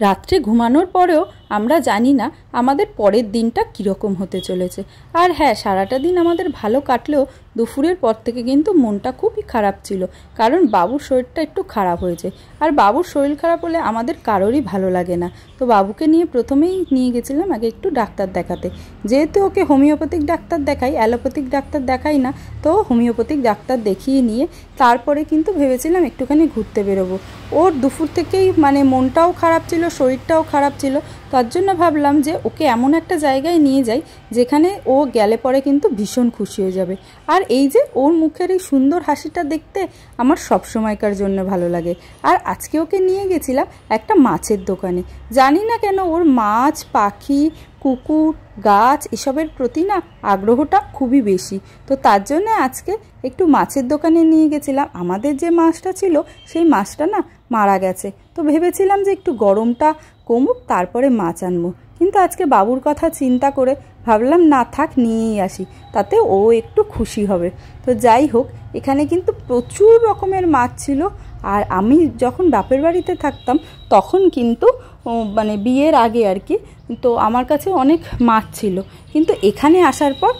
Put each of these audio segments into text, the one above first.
রাত্রে ঘুমানোর পরেও আমরা জানি না আমাদের পরের দিনটা কীরকম হতে চলেছে। আর হ্যাঁ, সারাটা দিন আমাদের ভালো কাটলেও দুপুরের পর থেকে কিন্তু মনটা খুবই খারাপ ছিল, কারণ বাবুর শরীরটা একটু খারাপ হয়েছে। আর বাবুর শরীর খারাপ হলে আমাদের কারোরই ভালো লাগে না। তো বাবুকে নিয়ে প্রথমেই নিয়ে গেছিলাম আগে একটু ডাক্তার দেখাতে। যেহেতু ওকে হোমিওপ্যাথিক ডাক্তার দেখাই, অ্যালোপ্যাথিক ডাক্তার দেখাই না, তো হোমিওপ্যাথিক ডাক্তার দেখিয়ে নিয়ে তারপরে কিন্তু ভেবেছিলাম একটুখানি ঘুরতে বেরোবো। ওর দুপুর থেকেই মানে মনটাও খারাপ ছিল, শরীরটাও খারাপ ছিল। তার জন্য ভাবলাম যে ওকে এমন একটা জায়গায় নিয়ে যাই যেখানে ও গেলে পরে কিন্তু ভীষণ খুশি হয়ে যাবে। আর এই যে ওর মুখের এই সুন্দর হাসিটা দেখতে আমার সব সময়কার জন্য ভালো লাগে। আর আজকে ওকে নিয়ে গেছিলাম একটা মাছের দোকানে। জানি না কেন ওর মাছ, পাখি, কুকুর, গাছ এসবের প্রতি না আগ্রহটা খুবই বেশি। তো তার জন্য আজকে একটু মাছের দোকানে নিয়ে গেছিলাম। আমাদের যে মাছটা ছিল সেই মাছটা না মারা গেছে। তো ভেবেছিলাম যে একটু গরমটা কমুক তারপরে মাছ আনবো, কিন্তু আজকে বাবুর কথা চিন্তা করে ভাবলাম না থাক, নিয়েই আসি, তাতে ও একটু খুশি হবে। তো যাই হোক, এখানে কিন্তু প্রচুর রকমের মাছ ছিল। আর আমি যখন বাপের বাড়িতে থাকতাম তখন কিন্তু মানে বিয়ের আগে আর কি, তো আমার কাছে অনেক মাছ ছিল। কিন্তু এখানে আসার পর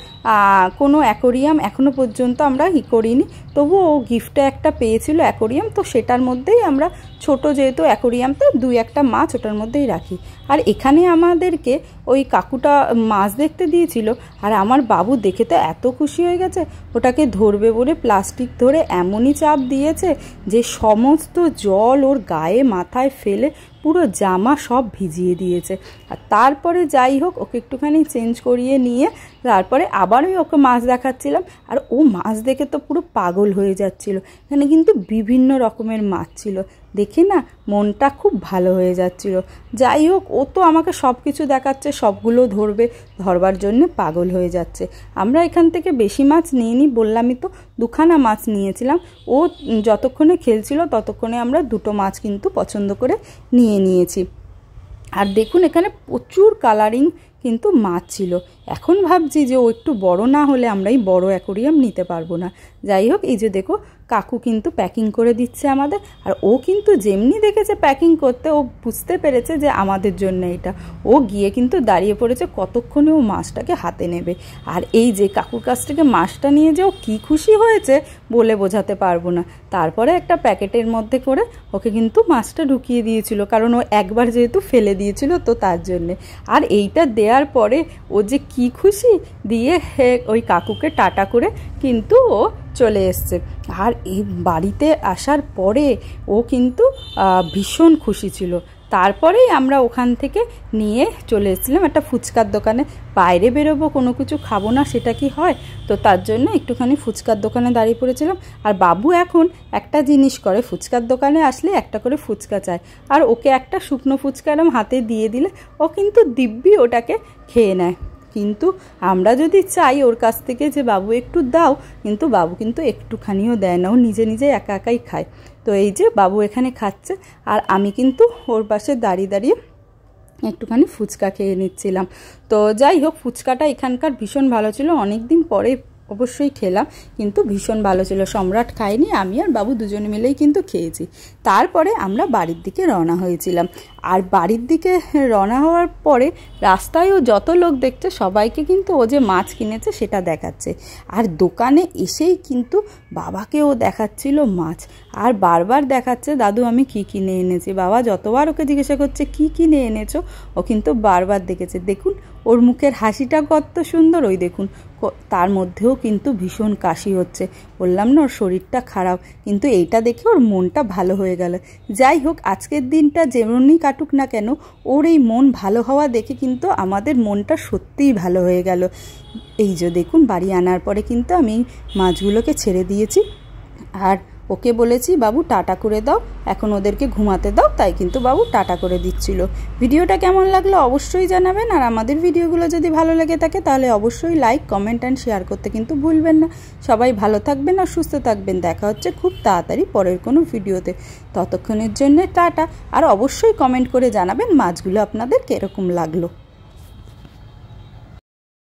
কোনো অ্যাকোরিয়াম এখনও পর্যন্ত আমরা করিনি। তবুও ও গিফটে একটা পেয়েছিল অ্যাকোরিয়াম, তো সেটার মধ্যেই আমরা ছোট যেহেতু অ্যাকোরিয়ামটা, দুই একটা মাছ ওটার মধ্যেই রাখি। আর এখানে আমাদেরকে ওই কাকুটা মাছ দেখতে দিয়েছিল, আর আমার বাবু দেখে তো এত খুশি হয়ে গেছে, ওটাকে ধরবে বলে প্লাস্টিক ধরে এমনই চাপ দিয়েছে যে সমস্ত জল ওর গায়ে মাথায় ফেলে পুরো জামা সব ভিজিয়ে দিয়েছে। আর তারপরে যাই হোক ওকে একটুখানি চেঞ্জ করিয়ে নিয়ে তারপরে আবারই ওকে মাছ দেখাচ্ছিলাম। আর ও মাছ দেখে তো পুরো পাগল হয়ে যাচ্ছিল। এখানে কিন্তু বিভিন্ন রকমের মাছ ছিল, দেখে না মনটা খুব ভালো হয়ে যাচ্ছিল। যাই হোক, ও তো আমাকে সব কিছু দেখাচ্ছে, সবগুলো ধরবে, ধরবার জন্য পাগল হয়ে যাচ্ছে। আমরা এখান থেকে বেশি মাছ নিইনি, বললামই তো, দুখানা মাছ নিয়েছিলাম। ও যতক্ষণে খেলছিল ততক্ষণে আমরা দুটো মাছ কিন্তু পছন্দ করে নিয়ে নিয়েছি। আর দেখুন এখানে প্রচুর কালারিং কিন্তু মাছ ছিল। এখন ভাবছি যে ও একটু বড় না হলে আমরা এই বড় অ্যাকোরিয়াম নিতে পারবো না। যাই হোক, এই যে দেখো কাকু কিন্তু প্যাকিং করে দিচ্ছে আমাদের। আর ও কিন্তু যেমনি দেখেছে প্যাকিং করতে, ও বুঝতে পেরেছে যে আমাদের জন্য এটা। ও গিয়ে কিন্তু দাঁড়িয়ে পড়েছে কতক্ষণে ও মাছটাকে হাতে নেবে। আর এই যে কাকুর কাছ থেকে মাছটা নিয়ে যে ও কী খুশি হয়েছে বলে বোঝাতে পারবো না। তারপরে একটা প্যাকেটের মধ্যে করে ওকে কিন্তু মাছটা ঢুকিয়ে দিয়েছিল, কারণ ও একবার যেহেতু ফেলে দিয়েছিল তো তার জন্যে। আর এইটা দেওয়ার পরে ও যে কি খুশি, দিয়ে ওই কাকুকে টাটা করে কিন্তু ও চলে এসছে। আর এই বাড়িতে আসার পরে ও কিন্তু ভীষণ খুশি ছিল। তারপরেই আমরা ওখান থেকে নিয়ে চলে এসেছিলাম একটা ফুচকার দোকানে। বাইরে বেরোবো, কোনো কিছু খাবো না, সেটা কি হয়? তো তার জন্য একটুখানি ফুচকার দোকানে দাঁড়িয়ে পড়েছিলাম। আর বাবু এখন একটা জিনিস করে, ফুচকার দোকানে আসলে একটা করে ফুচকা চায়। আর ওকে একটা শুকনো ফুচকা এরম হাতে দিয়ে দিলে ও কিন্তু দিব্যি ওটাকে খেয়ে নেয়। কিন্তু আমরা যদি চাই ওর কাছ থেকে যে বাবু একটু দাও, কিন্তু বাবু কিন্তু একটুখানিও দেয় না, ও নিজে নিজে একা একাই খায়। তো এই যে বাবু এখানে খাচ্ছে, আর আমি কিন্তু ওর পাশে দাঁড়িয়ে দাঁড়িয়ে একটুখানি ফুচকা খেয়ে নিচ্ছিলাম। তো যাই হোক, ফুচকাটা এখানকার ভীষণ ভালো ছিল। অনেক দিন পরে অবশ্যই খেলাম, কিন্তু ভীষণ ভালো ছিল। সম্রাট খায়নি, আমি আর বাবু দুজনে মিলেই কিন্তু খেয়েছি। তারপরে আমরা বাড়ির দিকে রওনা হয়েছিলাম। আর বাড়ির দিকে রওনা হওয়ার পরে রাস্তায়ও যত লোক দেখছে সবাইকে কিন্তু ও যে মাছ কিনেছে সেটা দেখাচ্ছে। আর দোকানে এসেই কিন্তু বাবাকেও দেখাচ্ছিল মাছ, আর বারবার দেখাচ্ছে দাদু আমি কি কিনে এনেছি। বাবা যতবার ওকে জিজ্ঞাসা করছে কি কিনে এনেছো, ও কিন্তু বারবার দেখেছে। দেখুন ওর মুখের হাসিটা কত সুন্দর, ওই দেখুন তার মধ্যেও কিন্তু ভীষণ কাশি হচ্ছে। বললাম না ওর শরীরটা খারাপ, কিন্তু এইটা দেখে ওর মনটা ভালো হয়ে গেল। যাই হোক, আজকের দিনটা যেমনই কাটুক না কেন, ওর এই মন ভালো হওয়া দেখে কিন্তু আমাদের মনটা সত্যিই ভালো হয়ে গেল। এই যে দেখুন, বাড়ি আনার পরে কিন্তু আমি মাছগুলোকে ছেড়ে দিয়েছি। আর ওকে বলেছি বাবু টাটা করে দাও, এখন ওদেরকে ঘুমাতে দাও, তাই কিন্তু বাবু টাটা করে দিচ্ছিল। ভিডিওটা কেমন লাগলো অবশ্যই জানাবেন। আর আমাদের ভিডিওগুলো যদি ভালো লেগে থাকে তাহলে অবশ্যই লাইক, কমেন্ট অ্যান্ড শেয়ার করতে কিন্তু ভুলবেন না। সবাই ভালো থাকবেন আর সুস্থ থাকবেন। দেখা হচ্ছে খুব তাড়াতাড়ি পরের কোনো ভিডিওতে। ততক্ষণের জন্য টাটা। আর অবশ্যই কমেন্ট করে জানাবেন মাছগুলো আপনাদের কীরকম লাগলো।